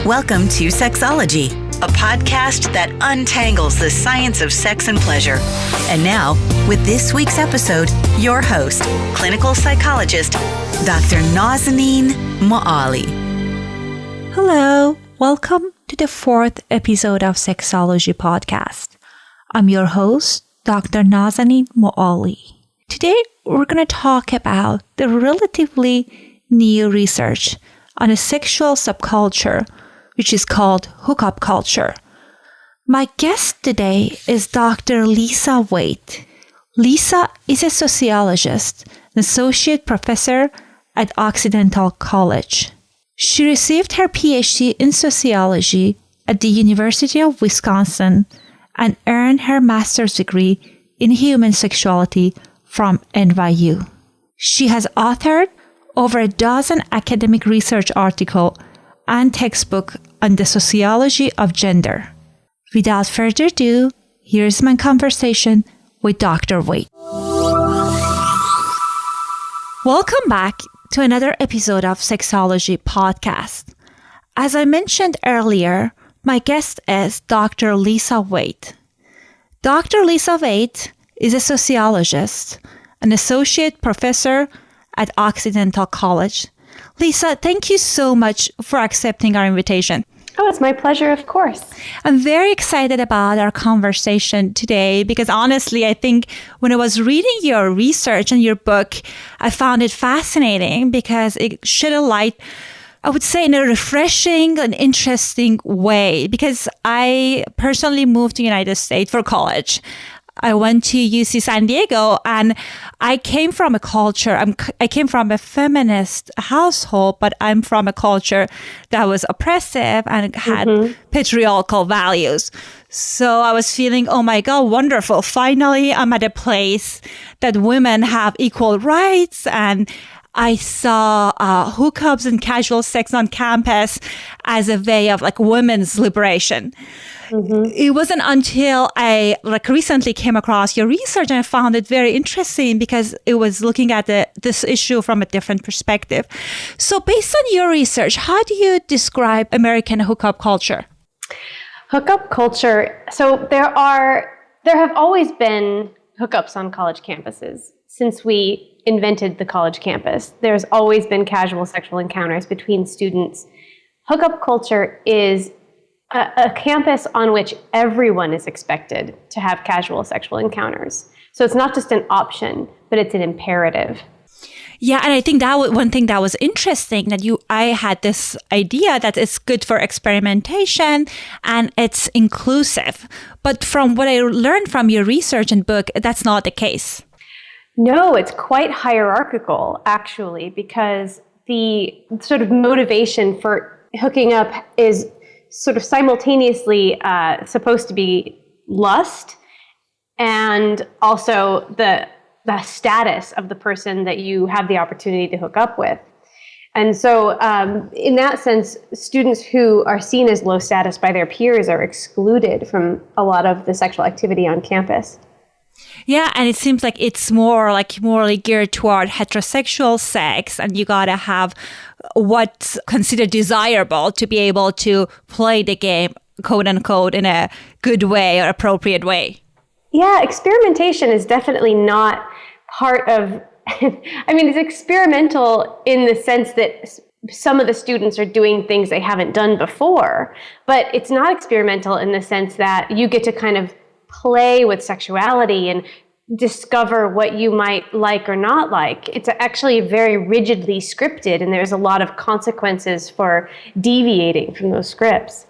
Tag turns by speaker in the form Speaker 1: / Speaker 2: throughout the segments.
Speaker 1: Welcome to Sexology, a podcast that untangles the science of sex and pleasure. And now, with this week's episode, your host, clinical psychologist, Dr. Nazanin Moali.
Speaker 2: Hello, welcome to the fourth episode of Sexology Podcast. I'm your host, Dr. Nazanin Moali. Today, we're going to talk about the relatively new research on a sexual subculture, which is called hookup culture. My guest today is Dr. Lisa Waite. Lisa is a sociologist, an associate professor at Occidental College. She received her PhD in sociology at the University of Wisconsin and earned her master's degree in human sexuality from NYU. She has authored over a dozen academic research articles and textbook on the sociology of gender. Without further ado, here's my conversation with Dr. Waite. Welcome back to another episode of Sexology Podcast. As I mentioned earlier, my guest is Dr. Lisa Waite. Dr. Lisa Waite is a sociologist, an associate professor at Occidental College. Lisa, thank you so much for accepting our invitation.
Speaker 3: Oh, it's my pleasure, of course.
Speaker 2: I'm very excited about our conversation today because honestly, I think when I was reading your research and your book, I found it fascinating because it shed a light, I would say, in a refreshing and interesting way, because I personally moved to the United States for college. I went to UC San Diego, and I came from a culture, I came from a feminist household, but I'm from a culture that was oppressive and had patriarchal values. So I was feeling, oh my God, wonderful. Finally, I'm at a place that women have equal rights, and I saw hookups and casual sex on campus as a way of women's liberation. It wasn't until I recently came across your research and I found it very interesting because it was looking at this issue from a different perspective. So based on your research, how do you describe American hookup culture?
Speaker 3: Hookup culture. So there have always been hookups on college campuses since we invented the college campus. There's always been casual sexual encounters between students. Hookup culture is a campus on which everyone is expected to have casual sexual encounters. So it's not just an option, but it's an imperative.
Speaker 2: Yeah, and I think that one thing that was interesting that I had this idea that it's good for experimentation and it's inclusive. But from what I learned from your research and book, that's not the case.
Speaker 3: No, it's quite hierarchical, actually, because the sort of motivation for hooking up is sort of simultaneously supposed to be lust and also the status of the person that you have the opportunity to hook up with. And so in that sense, students who are seen as low status by their peers are excluded from a lot of the sexual activity on campus.
Speaker 2: Yeah, and it seems like it's morally geared toward heterosexual sex, and you gotta have what's considered desirable to be able to play the game, quote unquote, in a good way or appropriate way.
Speaker 3: Yeah, experimentation is definitely not part of, it's experimental in the sense that some of the students are doing things they haven't done before, but it's not experimental in the sense that you get to kind of play with sexuality and discover what you might like or not like. It's actually very rigidly scripted, and there's a lot of consequences for deviating from those scripts.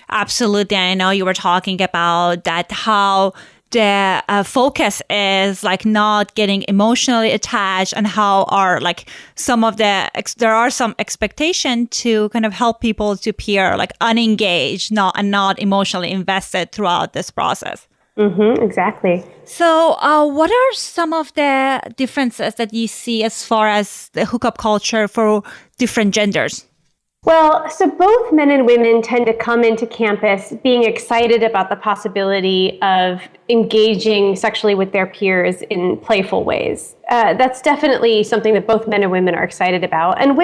Speaker 2: Absolutely. I know you were talking about that, how the focus is not getting emotionally attached, and how there are some expectation to kind of help people to appear unengaged, not emotionally invested throughout this process.
Speaker 3: Exactly.
Speaker 2: So what are some of the differences that you see as far as the hookup culture for different genders?
Speaker 3: Well, so both men and women tend to come into campus being excited about the possibility of engaging sexually with their peers in playful ways. That's definitely something that both men and women are excited about. And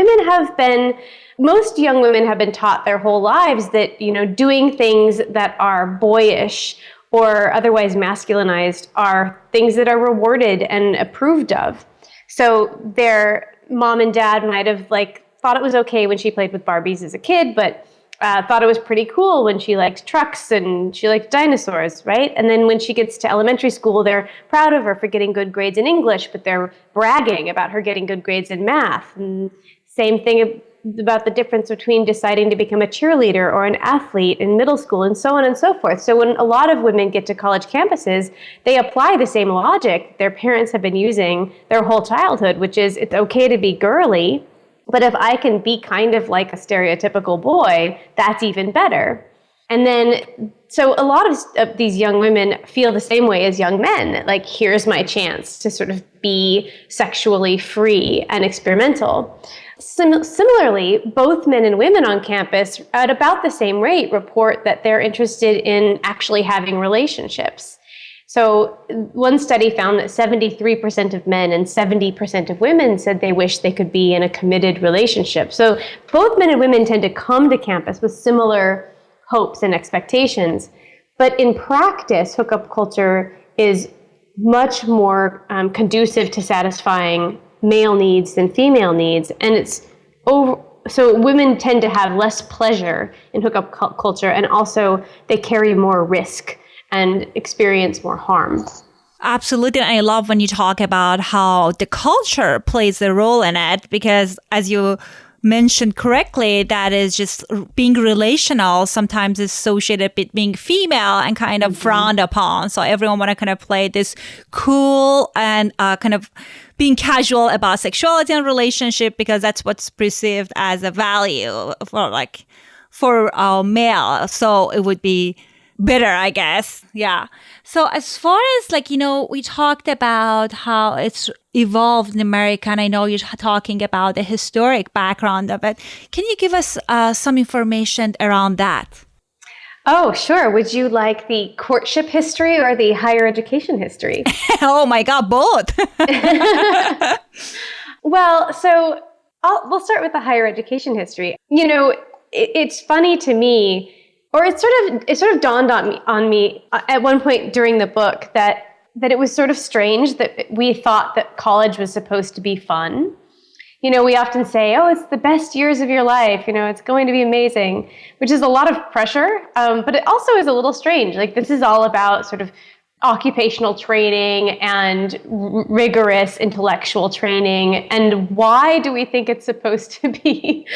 Speaker 3: most young women have been taught their whole lives that, doing things that are boyish or otherwise masculinized are things that are rewarded and approved of. So their mom and dad might have thought it was okay when she played with Barbies as a kid, but thought it was pretty cool when she liked trucks and she liked dinosaurs, right? And then when she gets to elementary school, they're proud of her for getting good grades in English, but they're bragging about her getting good grades in math. And same thing about the difference between deciding to become a cheerleader or an athlete in middle school and so on and so forth. So when a lot of women get to college campuses, they apply the same logic their parents have been using their whole childhood, which is it's okay to be girly, but if I can be kind of like a stereotypical boy, that's even better. And then, so a lot of these young women feel the same way as young men, like here's my chance to sort of be sexually free and experimental. Similarly, both men and women on campus at about the same rate report that they're interested in actually having relationships. So one study found that 73% of men and 70% of women said they wish they could be in a committed relationship. So both men and women tend to come to campus with similar hopes and expectations. But in practice, hookup culture is much more conducive to satisfying male needs than female needs. And so women tend to have less pleasure in hookup culture, and also they carry more risk and experience more harm.
Speaker 2: Absolutely. And I love when you talk about how the culture plays a role in it, because as you mentioned correctly, that is just being relational sometimes is associated with being female and kind of frowned upon. So everyone want to kind of play this cool and kind of being casual about sexuality and relationship, because that's what's perceived as a value for our male. So it would be better, I guess. Yeah. So as far as we talked about how it's evolved in America, and I know you're talking about the historic background of it. Can you give us some information around that?
Speaker 3: Oh, sure. Would you like the courtship history or the higher education history?
Speaker 2: Oh my God, both.
Speaker 3: Well, so we'll start with the higher education history. It's funny to me, or it sort of dawned on me at one point during the book that it was sort of strange that we thought that college was supposed to be fun. We often say, oh, it's the best years of your life. It's going to be amazing, which is a lot of pressure. But it also is a little strange. This is all about sort of occupational training and rigorous intellectual training. And why do we think it's supposed to be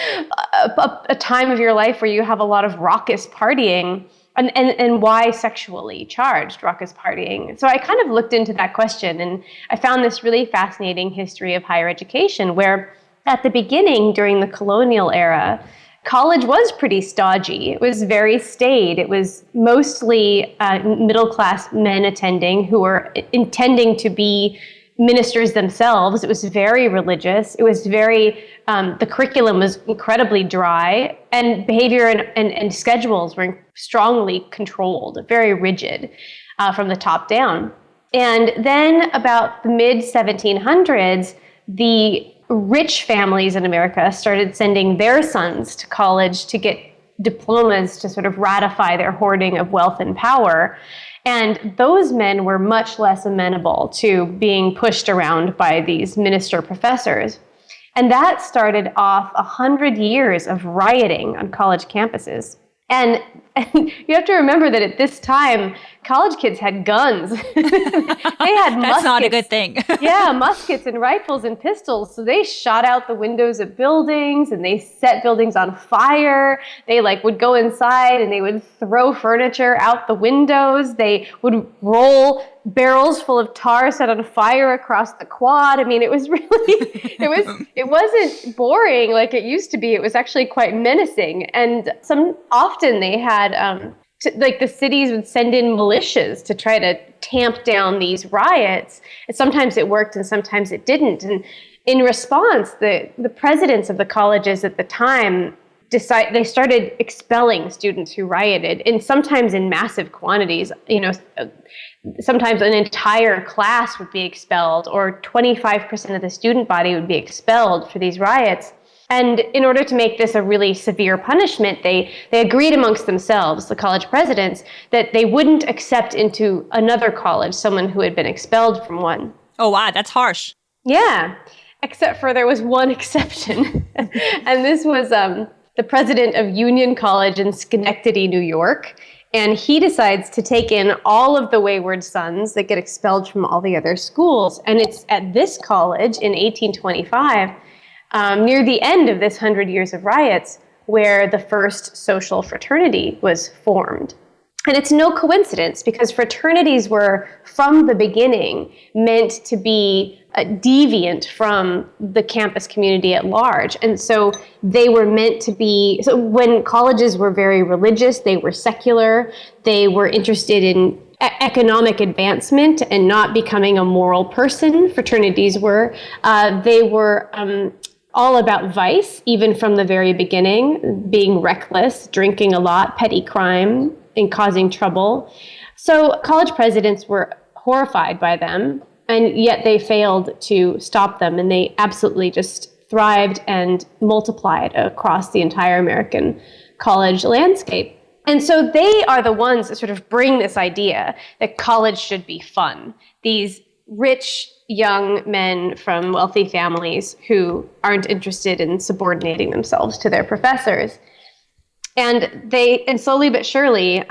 Speaker 3: a time of your life where you have a lot of raucous partying, and why sexually charged raucous partying? So I kind of looked into that question, and I found this really fascinating history of higher education where at the beginning, during the colonial era, college was pretty stodgy. It was very staid. It was mostly middle-class men attending who were intending to be ministers themselves. It was very religious. It was the curriculum was incredibly dry, and behavior and schedules were strongly controlled, very rigid from the top down. And then about the mid-1700s, the rich families in America started sending their sons to college to get diplomas to sort of ratify their hoarding of wealth and power. And those men were much less amenable to being pushed around by these minister professors. And that started off 100 years of rioting on college campuses. And you have to remember that at this time, college kids had guns. They had muskets.
Speaker 2: That's not a good thing.
Speaker 3: Yeah, muskets and rifles and pistols. So they shot out the windows of buildings and they set buildings on fire. They would go inside and they would throw furniture out the windows. They would roll barrels full of tar set on fire across the quad. I mean, it was really, it wasn't boring like it used to be. It was actually quite menacing. And often they had, the cities would send in militias to try to tamp down these riots. And sometimes it worked and sometimes it didn't. And in response, the presidents of the colleges at the time they started expelling students who rioted, and sometimes in massive quantities. Sometimes an entire class would be expelled, or 25% of the student body would be expelled for these riots. And in order to make this a really severe punishment, they agreed amongst themselves, the college presidents, that they wouldn't accept into another college someone who had been expelled from one.
Speaker 2: Oh, wow, that's harsh.
Speaker 3: Yeah, except for there was one exception. And this was the president of Union College in Schenectady, New York. And he decides to take in all of the wayward sons that get expelled from all the other schools. And it's at this college in 1825, near the end of this 100 years of riots, where the first social fraternity was formed. And it's no coincidence, because fraternities were, from the beginning, meant to be deviant from the campus community at large. And so they were meant to be, so when colleges were very religious, they were secular, they were interested in economic advancement and not becoming a moral person. Fraternities were. They were all about vice, even from the very beginning, being reckless, drinking a lot, petty crime, and causing trouble. So college presidents were horrified by them, and yet they failed to stop them, and they absolutely just thrived and multiplied across the entire American college landscape. And so they are the ones that sort of bring this idea that college should be fun. These rich young men from wealthy families who aren't interested in subordinating themselves to their professors. And slowly but surely,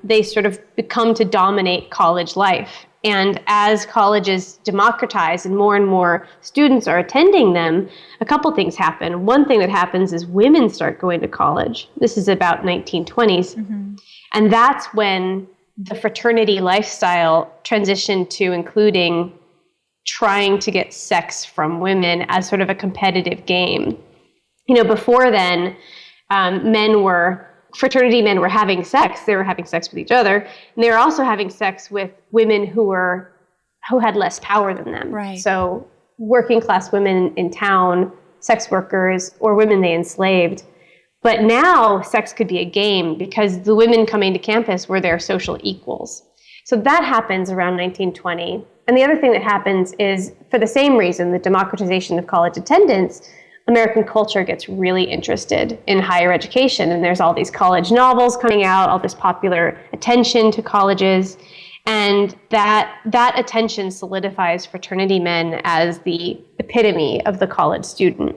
Speaker 3: they sort of become to dominate college life. And as colleges democratize and more students are attending them, a couple things happen. One thing that happens is women start going to college. This is about 1920s. Mm-hmm. And that's when the fraternity lifestyle transitioned to including trying to get sex from women as sort of a competitive game. Before then, fraternity men were having sex. They were having sex with each other, and they were also having sex with women who had less power than them.
Speaker 2: Right.
Speaker 3: So working class women in town, sex workers, or women they enslaved. But now sex could be a game because the women coming to campus were their social equals. So that happens around 1920. And the other thing that happens is, for the same reason, the democratization of college attendance, American culture gets really interested in higher education. And there's all these college novels coming out, all this popular attention to colleges. And that attention solidifies fraternity men as the epitome of the college student.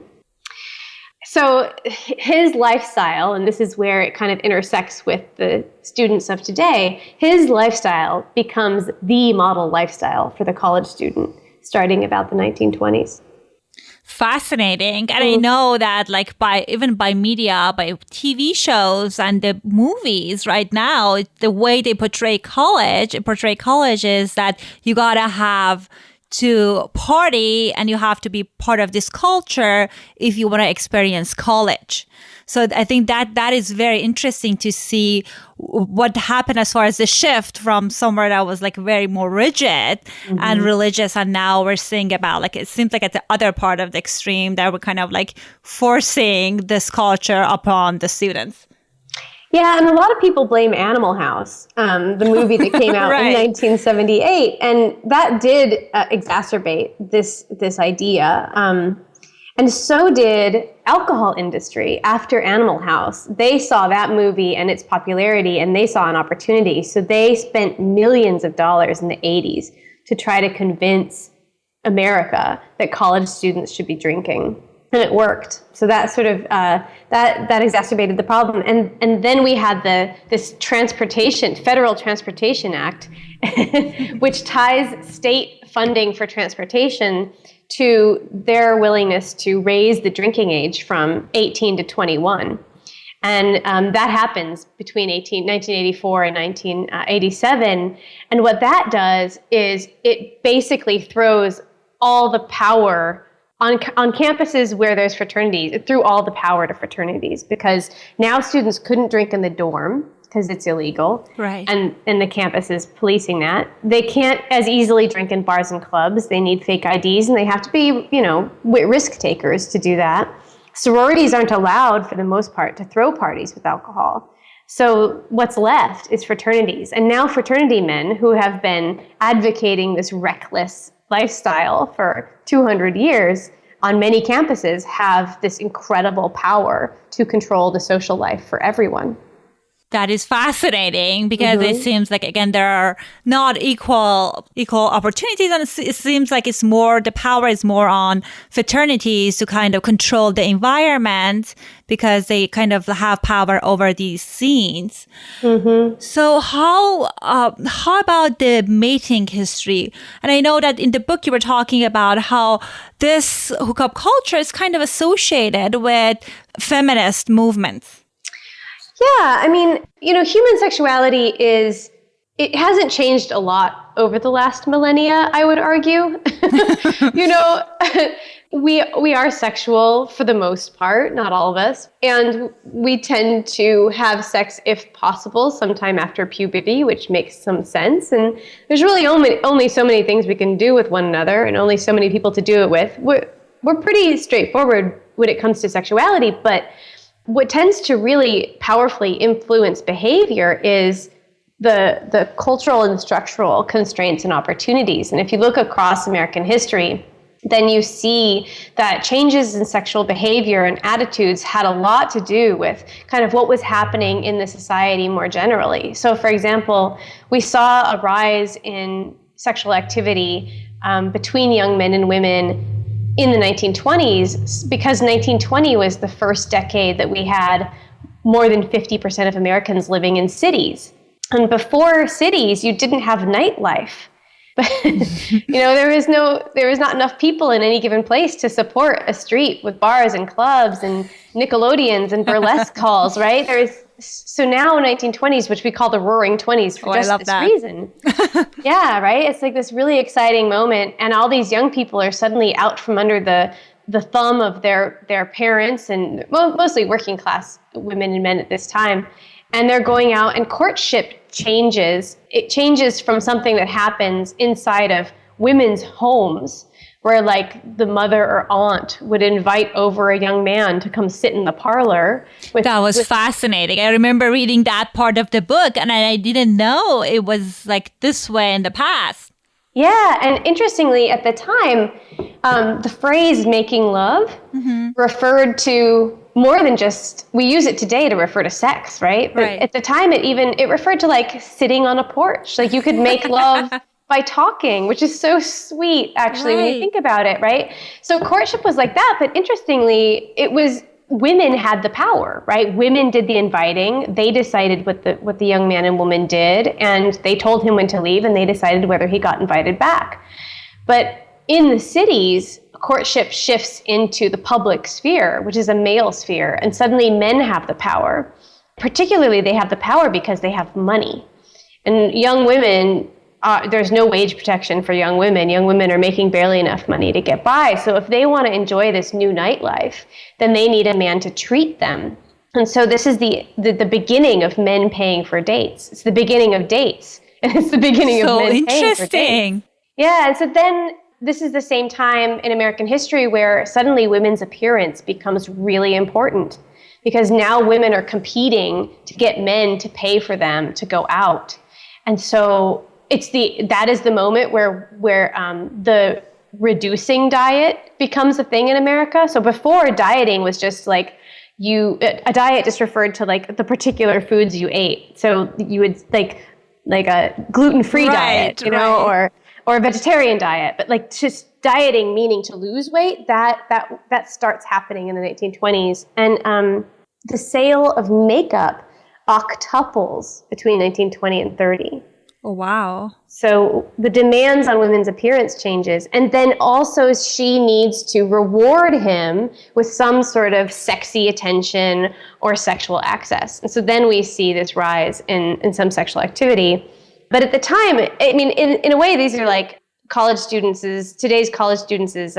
Speaker 3: So his lifestyle, and this is where it kind of intersects with the students of today, his lifestyle becomes the model lifestyle for the college student starting about the 1920s.
Speaker 2: Fascinating. And I know that even by media, by TV shows and the movies right now, the way they portray college is that you gotta have to party and you have to be part of this culture if you want to experience college. So I think that is very interesting to see what happened as far as the shift from somewhere that was very more rigid and religious, and now we're seeing about it seems like at the other part of the extreme that we're kind of forcing this culture upon the students.
Speaker 3: Yeah, and a lot of people blame Animal House, the movie that came out
Speaker 2: right.
Speaker 3: in 1978, and that did exacerbate this idea. And so did alcohol industry after Animal House. They saw that movie and its popularity, and they saw an opportunity. So they spent millions of dollars in the 80s to try to convince America that college students should be drinking. And it worked. So that sort of that exacerbated the problem. And then we had this Federal Transportation Act, which ties state funding for transportation to their willingness to raise the drinking age from 18 to 21. And that happens between 1984 and 1987. And what that does is it basically throws all the power on campuses where there's fraternities. It threw all the power to fraternities, because now students couldn't drink in the dorm because it's illegal.
Speaker 2: Right.
Speaker 3: And the campus is policing that. They can't as easily drink in bars and clubs. They need fake IDs, and they have to be, risk takers to do that. sororities aren't allowed, for the most part, to throw parties with alcohol. So what's left is fraternities. And now fraternity men, who have been advocating this reckless lifestyle for 200 years on many campuses, have this incredible power to control the social life for everyone.
Speaker 2: That is fascinating because it seems like, again, there are not equal opportunities. And it seems like the power is more on fraternities to kind of control the environment because they kind of have power over these scenes. So how about the mating history? And I know that in the book you were talking about how this hookup culture is kind of associated with feminist movements.
Speaker 3: Yeah, I mean, human sexuality it hasn't changed a lot over the last millennia, I would argue. We are sexual for the most part, not all of us. And we tend to have sex, if possible, sometime after puberty, which makes some sense. And there's really only so many things we can do with one another and only so many people to do it with. We're pretty straightforward when it comes to sexuality, but what tends to really powerfully influence behavior is the cultural and structural constraints and opportunities. And if you look across American history, then you see that changes in sexual behavior and attitudes had a lot to do with kind of what was happening in the society more generally. So, for example, we saw a rise in sexual activity between young men and women in the 1920s, because 1920 was the first decade that we had more than 50% of Americans living in cities. And before cities, you didn't have nightlife. But there was not enough people in any given place to support a street with bars and clubs and Nickelodeons and burlesque halls, right? So now 1920s, which we call the Roaring 20s for just this reason. Yeah, right? It's like this really exciting moment. And all these young people are suddenly out from under the thumb of their parents and mostly working class women and men at this time. And they're going out, and courtship changes. It changes from something that happens inside of women's homes, where like the mother or aunt would invite over a young man to come sit in the parlor.
Speaker 2: That was fascinating. I remember reading that part of the book, and I didn't know it was like this way in the past.
Speaker 3: Yeah, and interestingly, at the time, the phrase making love referred to more than just, we use it today to refer to sex, right? But at the time, it referred to like sitting on a porch. Like you could make love by talking, which is so sweet, actually, when you think about it, right? So courtship was like that, but interestingly, it was women had the power, right? Women did the inviting. They decided what the young man and woman did, and they told him when to leave, and they decided whether he got invited back. But in the cities, courtship shifts into the public sphere, which is a male sphere, and suddenly men have the power. Particularly, they have the power because they have money. And young women, there's no wage protection for young women. Young women are making barely enough money to get by. So if they want to enjoy this new nightlife, then they need a man to treat them. And so this is the beginning of men paying for dates. It's the beginning of dates. And it's the beginning of men paying for dates. Yeah, and so then this is the same time in American history where suddenly women's appearance becomes really important, because now women are competing to get men to pay for them to go out. And so that is the moment where the reducing diet becomes a thing in America. So before, dieting was just like a diet just referred to like the particular foods you ate. So you would like a gluten-free diet, or a vegetarian diet, but like just dieting, meaning to lose weight, that starts happening in the 1920s. And the sale of makeup octuples between 1920 and 30.
Speaker 2: Oh, wow.
Speaker 3: So the demands on women's appearance changes. And then also she needs to reward him with some sort of sexy attention or sexual access. And so then we see this rise in some sexual activity. But at the time, I mean, in a way, these are like today's college students'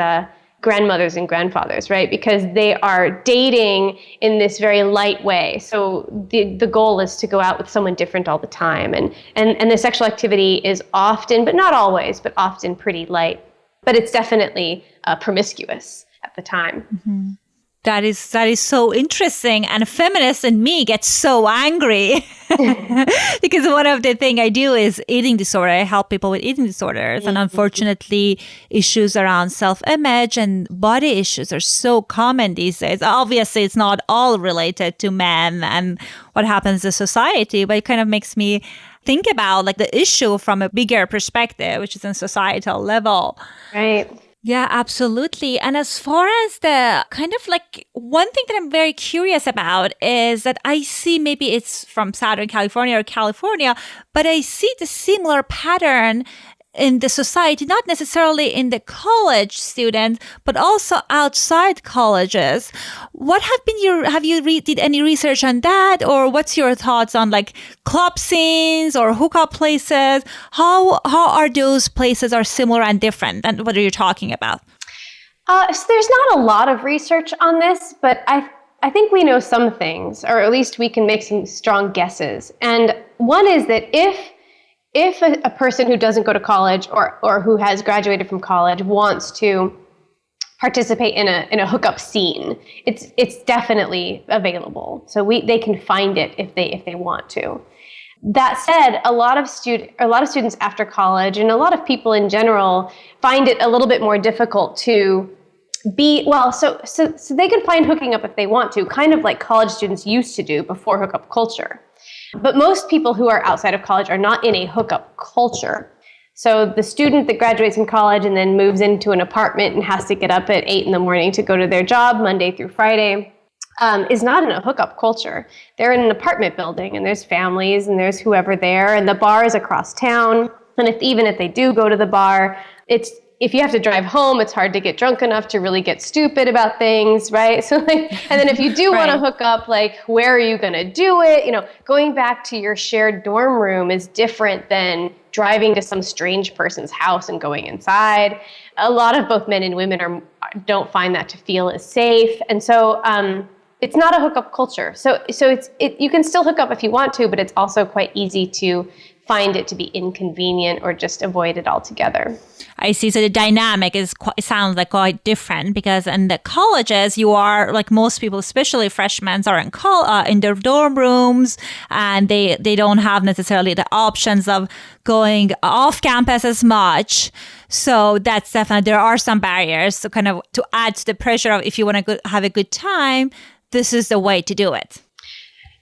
Speaker 3: grandmothers and grandfathers, right? Because they are dating in this very light way. So the goal is to go out with someone different all the time. And the sexual activity is often, but not always, but often pretty light. But it's definitely promiscuous at the time.
Speaker 2: Mm-hmm. That is so interesting. And a feminist in me gets so angry because one of the things I do is eating disorder. I help people with eating disorders. And unfortunately, issues around self-image and body issues are so common these days. Obviously, it's not all related to men and what happens in society, but it kind of makes me think about like the issue from a bigger perspective, which is in societal level.
Speaker 3: Right.
Speaker 2: Yeah, absolutely. And as far as the kind of like one thing that I'm very curious about is that I see, maybe it's from Southern California or California, but I see the similar pattern in the society, not necessarily in the college students, but also outside colleges. What have you did any research on that? Or what's your thoughts on like club scenes or hookup places? How are those places are similar and different? And what are you talking about?
Speaker 3: So there's not a lot of research on this, but I think we know some things, or at least we can make some strong guesses. And one is that if a person who doesn't go to college or who has graduated from college wants to participate in a hookup scene, it's definitely available. So they can find it if they want to. That said, a lot of students after college and a lot of people in general find it a little bit more difficult to be so they can find hooking up if they want to, kind of like college students used to do before hookup culture. But most people who are outside of college are not in a hookup culture. So the student that graduates from college and then moves into an apartment and has to get up at 8 a.m. to go to their job Monday through Friday is not in a hookup culture. They're in an apartment building and there's families and there's whoever there and the bar is across town. And even if they do go to the bar, if you have to drive home, it's hard to get drunk enough to really get stupid about things, right? So and then if you do want to hook up, like, where are you going to do it? Going back to your shared dorm room is different than driving to some strange person's house and going inside. A lot of both men and women don't find that to feel as safe. And so it's not a hookup culture. So you can still hook up if you want to, but it's also quite easy to find it to be inconvenient or just avoid it altogether.
Speaker 2: I see. So the dynamic sounds like quite different, because in the colleges, you are, like most people, especially freshmen, are in their dorm rooms, and they don't have necessarily the options of going off campus as much. So that's definitely, there are some barriers to kind of to add to the pressure of, if you want to have a good time, this is the way to do it.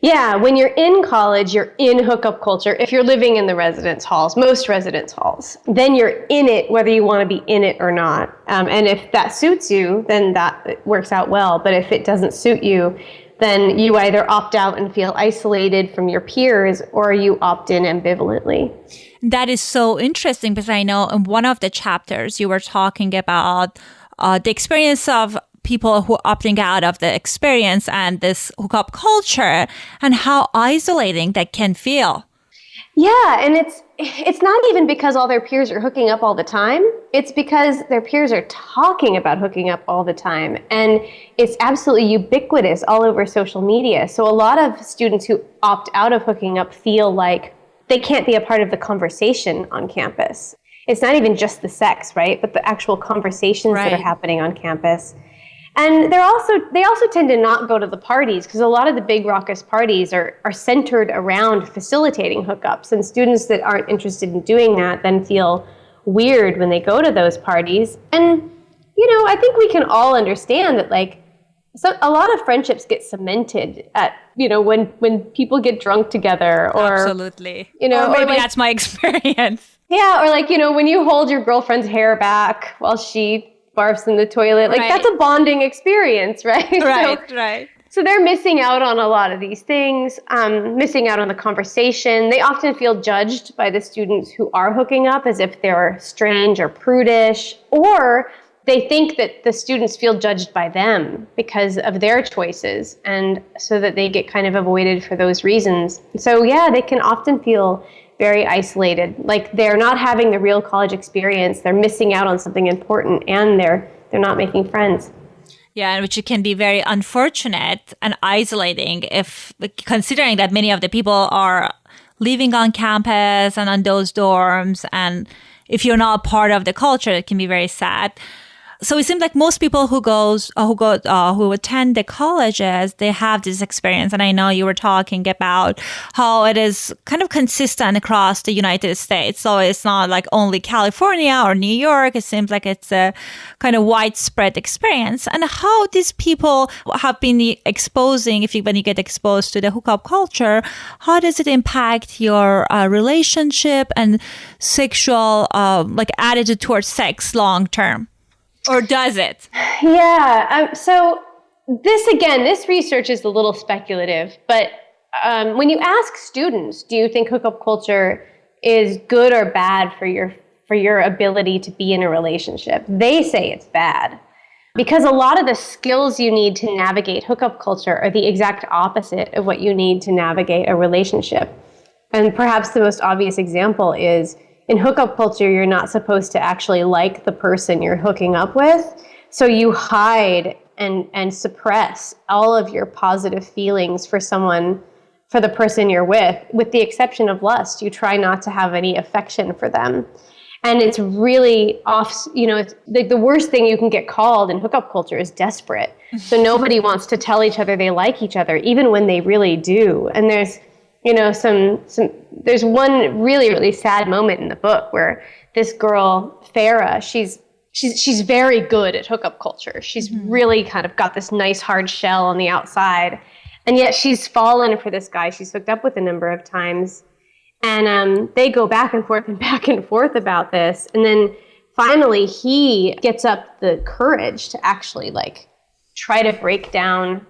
Speaker 3: Yeah, when you're in college, you're in hookup culture. If you're living in the residence halls, most residence halls, then you're in it whether you want to be in it or not. And if that suits you, then that works out well. But if it doesn't suit you, then you either opt out and feel isolated from your peers, or you opt in ambivalently.
Speaker 2: That is so interesting, because I know in one of the chapters you were talking about the experience of people who are opting out of the experience and this hookup culture, and how isolating that can feel.
Speaker 3: Yeah, and it's not even because all their peers are hooking up all the time. It's because their peers are talking about hooking up all the time. And it's absolutely ubiquitous all over social media. So a lot of students who opt out of hooking up feel like they can't be a part of the conversation on campus. It's not even just the sex, right? But the actual conversations that are happening on campus. And they also tend to not go to the parties, because a lot of the big raucous parties are centered around facilitating hookups. And students that aren't interested in doing that then feel weird when they go to those parties. And, I think we can all understand that, a lot of friendships get cemented at, when people get drunk together, or
Speaker 2: absolutely, or maybe that's my experience.
Speaker 3: Yeah, or when you hold your girlfriend's hair back while she barfs in the toilet, that's a bonding experience, right?
Speaker 2: Right.
Speaker 3: So they're missing out on a lot of these things, missing out on the conversation. They often feel judged by the students who are hooking up, as if they're strange or prudish, or they think that the students feel judged by them because of their choices, and so that they get kind of avoided for those reasons. So yeah, they can often feel very isolated, like they're not having the real college experience. They're missing out on something important, and they're not making friends.
Speaker 2: Yeah, which can be very unfortunate and isolating, if considering that many of the people are living on campus and on those dorms, and if you're not part of the culture, it can be very sad. So it seems like most people who attend the colleges, they have this experience. And I know you were talking about how it is kind of consistent across the United States. So it's not like only California or New York. It seems like it's a kind of widespread experience. And how these people have been exposing, when you get exposed to the hookup culture, how does it impact your relationship and sexual attitude towards sex long term? Or does it?
Speaker 3: Yeah. So this research is a little speculative, but when you ask students, do you think hookup culture is good or bad for your ability to be in a relationship? They say it's bad because a lot of the skills you need to navigate hookup culture are the exact opposite of what you need to navigate a relationship. And perhaps the most obvious example is in hookup culture, you're not supposed to actually like the person you're hooking up with. So you hide and suppress all of your positive feelings for the person you're with the exception of lust. You try not to have any affection for them. And it's really it's like the worst thing you can get called in hookup culture is desperate. So nobody wants to tell each other they like each other, even when they really do. And there's there's one really, really sad moment in the book where this girl, Farah, she's very good at hookup culture. She's really kind of got this nice hard shell on the outside. And yet she's fallen for this guy she's hooked up with a number of times. And they go back and forth about this. And then finally he gets up the courage to actually try to break down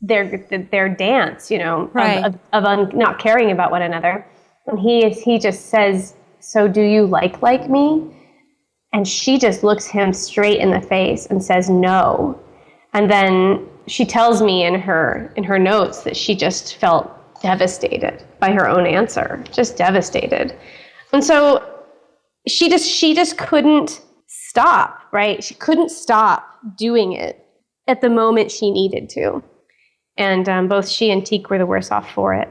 Speaker 3: their dance,
Speaker 2: right.
Speaker 3: of not caring about one another. And he just says, "So do you like me?" And she just looks him straight in the face and says no. And then she tells me in her notes that she just felt devastated by her own answer, just devastated. And so she just couldn't stop, right? She couldn't stop doing it at the moment she needed to. And both she and Teak were the worse off for it.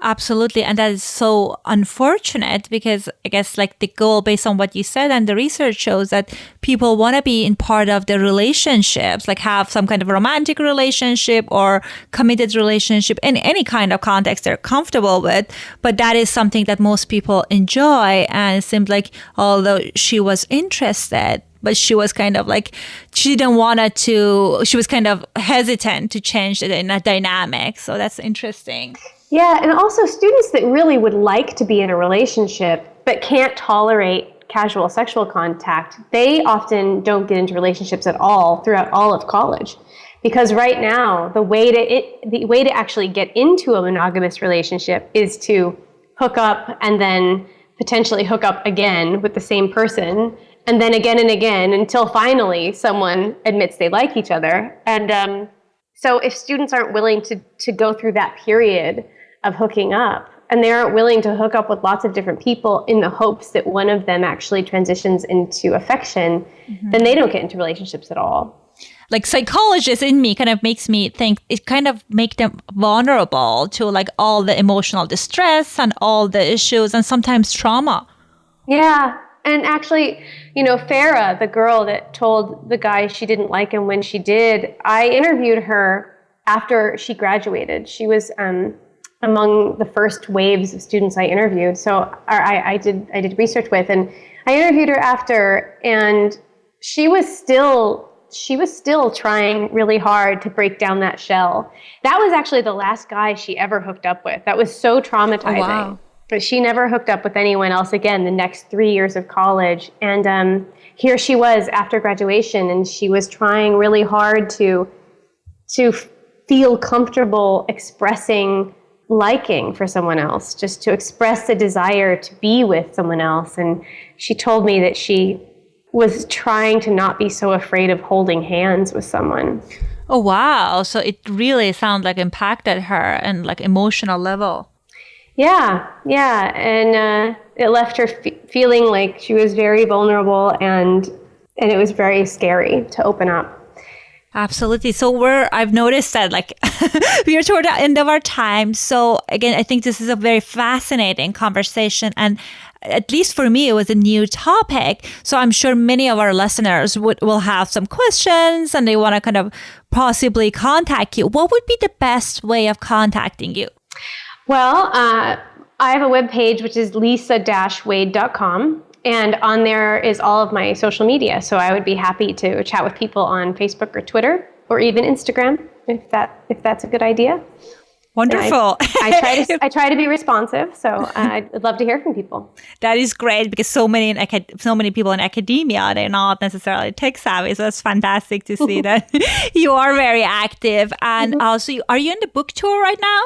Speaker 2: Absolutely. And that is so unfortunate because I guess the goal based on what you said and the research shows that people want to be in part of the relationships, have some kind of romantic relationship or committed relationship in any kind of context they're comfortable with. But that is something that most people enjoy. And it seemed like although she was interested, but she was kind of she was kind of hesitant to change the dynamic. So that's interesting.
Speaker 3: Yeah, and also students that really would like to be in a relationship but can't tolerate casual sexual contact, they often don't get into relationships at all throughout all of college. Because right now, the way to actually get into a monogamous relationship is to hook up and then potentially hook up again with the same person, and then again until finally someone admits they like each other. And so if students aren't willing to go through that period of hooking up, and they aren't willing to hook up with lots of different people in the hopes that one of them actually transitions into affection, then they don't get into relationships at all.
Speaker 2: Psychologist in me kind of makes me think it kind of make them vulnerable to all the emotional distress and all the issues and sometimes trauma. Yeah.
Speaker 3: And actually, Farah, the girl that told the guy she didn't like him when she did, I interviewed her after she graduated. She was among the first waves of students I interviewed. I did research with, and I interviewed her after, and she was still trying really hard to break down that shell. That was actually the last guy she ever hooked up with. That was so traumatizing.
Speaker 2: Oh, wow.
Speaker 3: But she never hooked up with anyone else again the next 3 years of college. And here she was after graduation, and she was trying really hard to feel comfortable expressing liking for someone else, just to express the desire to be with someone else. And she told me that she was trying to not be so afraid of holding hands with someone.
Speaker 2: Oh, wow. So it really sounds impacted her and emotional level.
Speaker 3: Yeah. And it left her feeling like she was very vulnerable, and it was very scary to open up.
Speaker 2: Absolutely. So I've noticed that we are toward the end of our time. So again, I think this is a very fascinating conversation. And at least for me, it was a new topic. So I'm sure many of our listeners will have some questions and they want to kind of possibly contact you. What would be the best way of contacting you?
Speaker 3: Well, I have a webpage, which is lisa-wade.com. And on there is all of my social media. So I would be happy to chat with people on Facebook or Twitter or even Instagram, if that's a good idea.
Speaker 2: Wonderful.
Speaker 3: I try to be responsive, so I'd love to hear from people.
Speaker 2: That is great because so many people in academia, they're not necessarily tech savvy. So it's fantastic to see that you are very active. And also, are you in the book tour right now?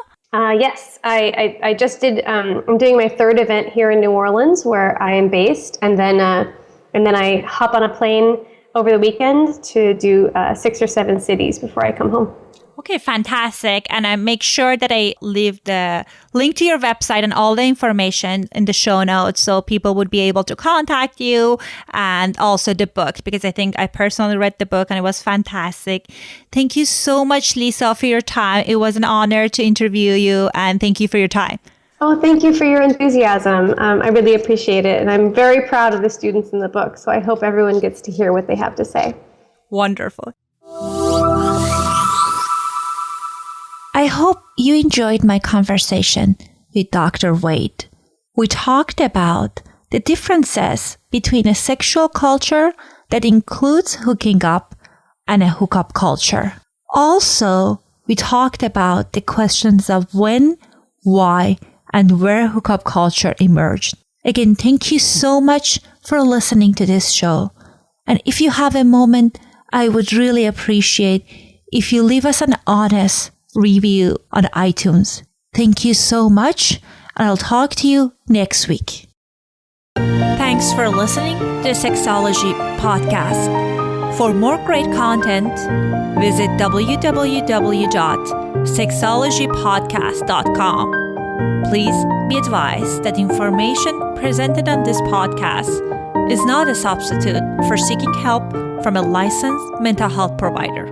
Speaker 3: Yes, I just did. I'm doing my third event here in New Orleans, where I am based, and then I hop on a plane over the weekend to do 6 or 7 cities before I come home.
Speaker 2: Okay, fantastic. And I make sure that I leave the link to your website and all the information in the show notes so people would be able to contact you, and also the book, because I think I personally read the book and it was fantastic. Thank you so much, Lisa, for your time. It was an honor to interview you, and thank you for your time.
Speaker 3: Oh, thank you for your enthusiasm. I really appreciate it. And I'm very proud of the students in the book. So I hope everyone gets to hear what they have to say.
Speaker 2: Wonderful. I hope you enjoyed my conversation with Dr. Wade. We talked about the differences between a sexual culture that includes hooking up and a hookup culture. Also, we talked about the questions of when, why, and where hookup culture emerged. Again, thank you so much for listening to this show. And if you have a moment, I would really appreciate if you leave us an honest review on iTunes. Thank you so much, and I'll talk to you next week. Thanks for listening to the Sexology Podcast. For more great content, visit www.sexologypodcast.com. Please be advised that information presented on this podcast is not a substitute for seeking help from a licensed mental health provider.